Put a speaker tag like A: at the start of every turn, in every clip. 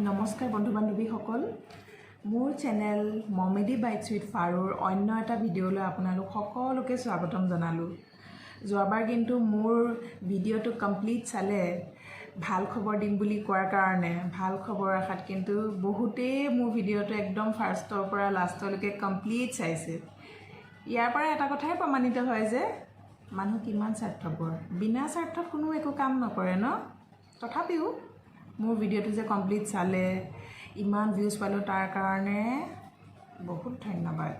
A: নমস্কাৰ বন্ধু বান্ধৱীসকল মোৰ চেনেল মমেডি বাইটছ উইথ ফাৰুৰ অন্য এটা ভিডিঅ'লৈ আপোনালোক সকলোকে স্বাগতম জনালোঁ। যোৱাবাৰ কিন্তু মোৰ ভিডিঅ'টো কমপ্লিট চালে ভাল খবৰ দিম বুলি কোৱাৰ কাৰণে ভাল খবৰ আশাত কিন্তু বহুতেই মোৰ ভিডিঅ'টো একদম ফাৰ্ষ্টৰ পৰা লাষ্টলৈকে কমপ্লিট চাইছে। ইয়াৰ পৰা এটা কথাই প্ৰমাণিত হয় যে মানুহ কিমান স্বাৰ্থপৰ, বিনা স্বাৰ্থত কোনো একো কাম নকৰে ন। তথাপিও মোৰ ভিডিঅ'টো যে কমপ্লিট চালে ইমান ভিউজ পালোঁ তাৰ কাৰণে বহুত ধন্যবাদ।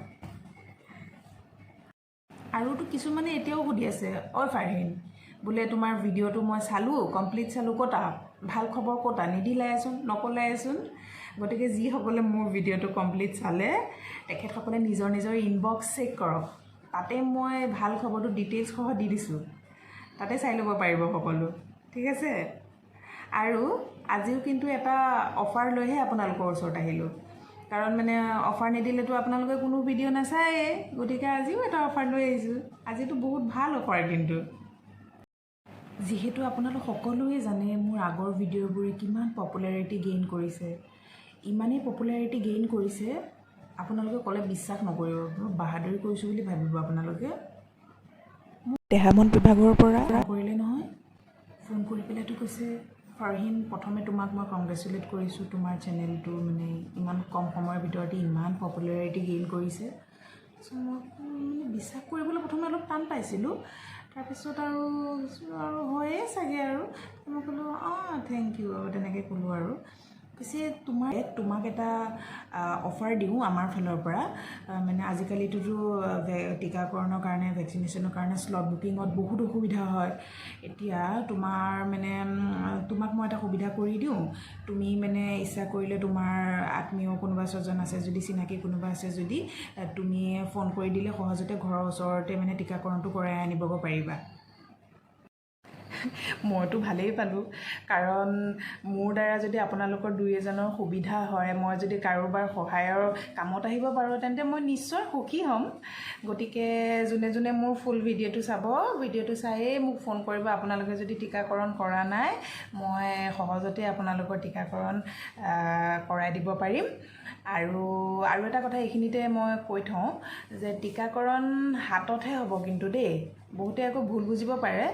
A: আৰুতো কিছুমানে এতিয়াও সুধি আছে, ঐ ফাৰহিন বোলে তোমাৰ ভিডিঅ'টো মই চালোঁ কমপ্লিট চালোঁ ক'তা ভাল খবৰ ক'তা নিদিলাইচোন নকলাইচোন। গতিকে যিসকলে মোৰ ভিডিঅ'টো কমপ্লিট চালে তেখেতসকলে নিজৰ নিজৰ ইনবক্স চেক কৰক, তাতে মই ভাল খবৰটো ডিটেইলছ সহ দি দিছোঁ, তাতে চাই ল'ব পাৰিব সকলো, ঠিক আছে। আৰু আজিও কিন্তু এটা অফাৰ লৈহে আপোনালোকৰ ওচৰত আহিলোঁ, কাৰণ মানে অফাৰ নিদিলেতো আপোনালোকে কোনো ভিডিঅ' নাচায়েই। গতিকে আজিও এটা অফাৰ লৈ আহিছোঁ। আজিতো বহুত ভাল অফাৰ কিন্তু। যিহেতু আপোনালোক সকলোৱে জানে মোৰ আগৰ ভিডিঅ'বোৰে কিমান পপুলাৰিটি গেইন কৰিছে, ইমানেই পপুলাৰিটি গেইন কৰিছে আপোনালোকে ক'লে বিশ্বাস নকৰিব, মই বাহাদুৰি কৰিছোঁ বুলি ভাবিব আপোনালোকে। দেহামন বিভাগৰ পৰা কৰিলে নহয়, ফোন কৰি পেলাইতো কৈছে, ফাৰহিন প্ৰথমে তোমাক মই কংগ্ৰেচুলেট কৰিছোঁ, তোমাৰ চেনেলটো মানে ইমান কম সময়ৰ ভিতৰতে ইমান পপুলাৰিটি গেইন কৰিছে। চ' মই মানে বিশ্বাস কৰিবলৈ প্ৰথমে অলপ টান পাইছিলোঁ, তাৰপিছত আৰু হয়ে চাগে আৰু মই ক'লোঁ থেংক ইউ তেনেকৈ ক'লোঁ। আৰু পিছে তোমাক এটা অফাৰ দিওঁ আমাৰ ফালৰ পৰা, মানে আজিকালিতোতো টীকাকৰণৰ কাৰণে ভেকচিনেশ্যনৰ কাৰণে শ্লট বুকিঙত বহুত অসুবিধা হয়। এতিয়া তোমাক মই এটা সুবিধা কৰি দিওঁ, তুমি মানে ইচ্ছা কৰিলে তোমাৰ আত্মীয় কোনোবা স্বজন আছে যদি, চিনাকি কোনোবা আছে যদি, তুমি ফোন কৰি দিলে সহজতে ঘৰৰ ওচৰতে মানে টীকাকৰণটো কৰাই আনিবগৈ পাৰিবা। মইতো ভালেই পালোঁ, কাৰণ মোৰ দ্বাৰা যদি আপোনালোকৰ দুই এজনৰ সুবিধা হয়, মই যদি কাৰোবাৰ সহায়ৰ কামত আহিব পাৰোঁ তেন্তে মই নিশ্চয় সুখী হ'ম। গতিকে যোনে যোনে মোৰ ফুল ভিডিঅ'টো চাব, ভিডিঅ'টো চায়েই মোক ফোন কৰিব, আপোনালোকে যদি টীকাকৰণ কৰা নাই মই সহজতে আপোনালোকৰ টীকাকৰণ কৰাই দিব পাৰিম। আৰু এটা কথা এইখিনিতে মই কৈ থওঁ যে টীকাকৰণ হাততহে হ'ব কিন্তু দেই। বহুতে আকৌ ভুল বুজিব পাৰে,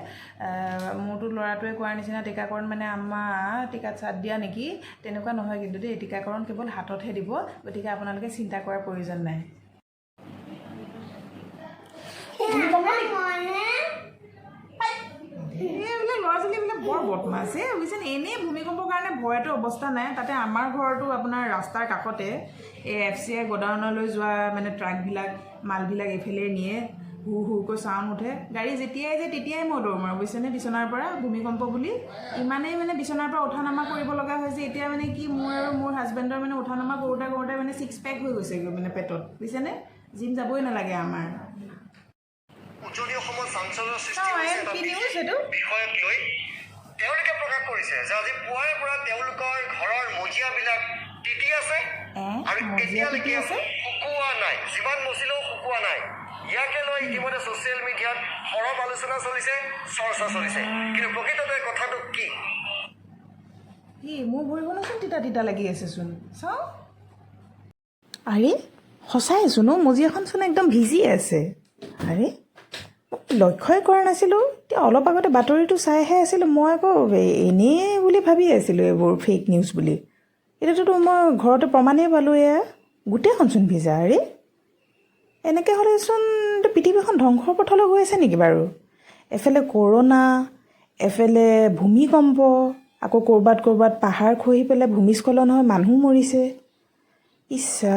A: মোৰতো ল'ৰাটোৱে কোৱাৰ নিচিনা টীকাকৰণ মানে আমাৰ টীকাত চাট দিয়া নেকি, তেনেকুৱা নহয় কিন্তু দেই। টীকাকৰণ কেৱল হাততহে দিব, গতিকে আপোনালোকে চিন্তা কৰাৰ প্ৰয়োজন নাই। এইবিলাক ল'ৰা ছোৱালীবিলাক বৰ বদমাছ বুজিছেনে। এনেই ভূমিকম্পৰ কাৰণে ভয়তো অৱস্থা নাই, তাতে আমাৰ ঘৰতো আপোনাৰ ৰাস্তাৰ কাষতে এই FCI গোডাউনলৈ যোৱা মানে ট্ৰাকবিলাক মালবিলাক এইফালে নিয়ে, হুৰকৈ চাউণ্ড উঠে, গাড়ী যেতিয়াই যায় তেতিয়াই মই দৌৰ মাৰোঁ বুজিছেনে বিচনাৰ পৰা, ভূমিকম্প বুলি। ইমানেই মানে বিচনাৰ পৰা উঠা নমা কৰিব লগা হৈছে এতিয়া, মানে কি মোৰ আৰু মোৰ হাজবেণ্ডৰ মানে উঠা নমা কৰোঁতে মানে 6 পেক হৈ গৈছেগৈ মানে পেটত বুজিছেনে। জিম যাবই নালাগে আমাৰ।
B: উজনি অসমত চাঞ্চল্যৰ সৃষ্টি হৈছে এটা বিষয়ক লৈ তেওঁলোকে প্ৰকাশ কৰিছে যে আজি পুৱাৰে পৰা তেওঁলোকৰ ঘৰৰ মজিয়াবিলাক তিতি আছে আৰু এতিয়ালৈকে শুকোৱা নাই, যিমান মচিলেও শুকোৱা নাই। ইয়াকে লৈ ইতিমধ্যে ছ'চিয়েল মিডিয়াত সৰব আলোচনা চলিছে, চৰ্চা চলিছে, কিন্তু প্ৰকৃততে কথাটো কি?
A: মোৰ ভৰিখনচোন তিতা লাগি আছেচোন, চাওঁ। আৰে সঁচাইচোন মজিয়াখনচোন একদম ভিজি আছে। আৰে লক্ষ্যই কৰা নাছিলোঁ, এতিয়া অলপ আগতে বাতৰিটো চাইহে আছিলোঁ, মই আকৌ এনেই বুলি ভাবি আছিলোঁ এইবোৰ ফেক নিউজ বুলি। এতিয়াতো মই ঘৰতে প্ৰমাণেই পালোঁ, এয়া গোটেইখনচোন ভিজা। আৰে এনেকৈ হ'লেচোন পৃথিৱীখন ধ্বংসৰ পথলৈ গৈ আছে নেকি বাৰু? এফালে কৰোণা, এফালে ভূমিকম্প, আকৌ ক'ৰবাত পাহাৰ খহি পেলাই ভূমিস্খলন হৈ মানুহ মৰিছে। ইচ্ছা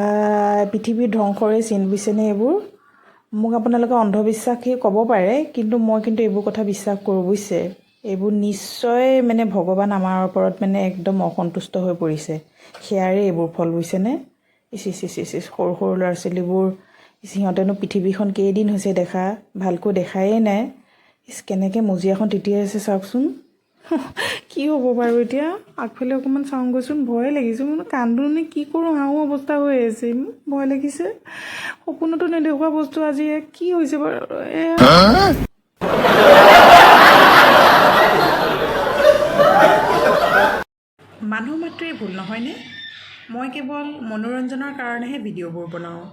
A: পৃথিৱীৰ ধ্বংসৰে চিন বুজিছেনে এইবোৰ। মোক আপোনালোকে অন্ধবিশ্বাসী ক'ব পাৰে, কিন্তু মই কিন্তু এইবোৰ কথা বিশ্বাস কৰোঁ বুজিছে। এইবোৰ নিশ্চয় মানে ভগৱান আমাৰ ওপৰত মানে একদম অসন্তুষ্ট হৈ পৰিছে, সেয়াৰে এইবোৰ ফল বুজিছেনে। সৰু ল'ৰা ছোৱালীবোৰ, সিহঁতেনো পৃথিৱীখন কেইদিন হৈছে দেখা, ভালকৈ দেখায়েই নাই। কেনেকৈ মজিয়াখন তিতি আছে চাওকচোন। কি হ'ব বাৰু এতিয়া, আগফালে অকণমান চাওঁগৈচোন, ভয় লাগিছে। মই কান্দোঁ নে কি কৰোঁ, হাও অৱস্থা হৈ আছে, ভয় লাগিছে। সপোনতো নেদেখুৱা বস্তু আজি কি হৈছে বাৰু। মানুহ মাত্ৰেই ভুল নহয়নে? মই কেৱল মনোৰঞ্জনৰ কাৰণেহে ভিডিঅ'বোৰ বনাওঁ,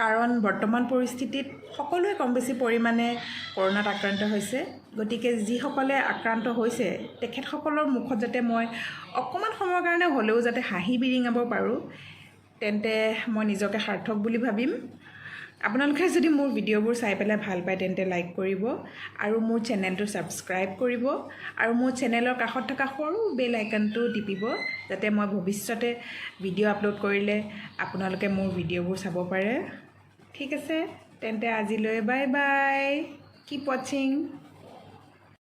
A: কাৰণ বৰ্তমান পৰিস্থিতিত সকলোৱে কম বেছি পৰিমাণে কৰোণাত আক্ৰান্ত হৈছে। গতিকে যিসকলে আক্ৰান্ত হৈছে তেখেতসকলৰ মুখত যাতে মই অকণমান সময়ৰ কাৰণে হ'লেও যাতে হাঁহি বিৰিঙাব পাৰোঁ, তেন্তে মই নিজকে সাৰ্থক বুলি ভাবিম। আপোনালোকে যদি মোৰ ভিডিঅ'বোৰ চাই পেলাই ভাল পায় তেন্তে লাইক কৰিব আৰু মোৰ চেনেলটো ছাবস্ক্ৰাইব কৰিব আৰু মোৰ চেনেলৰ কাষত থকা সৰু বেল আইকনটো টিপিব, যাতে মই ভৱিষ্যতে ভিডিঅ' আপলোড কৰিলে আপোনালোকে মোৰ ভিডিঅ'বোৰ চাব পাৰে। ঠিক আছে, তেন্তে আজিলৈ বাই বাই, কিপ ৱাচিং।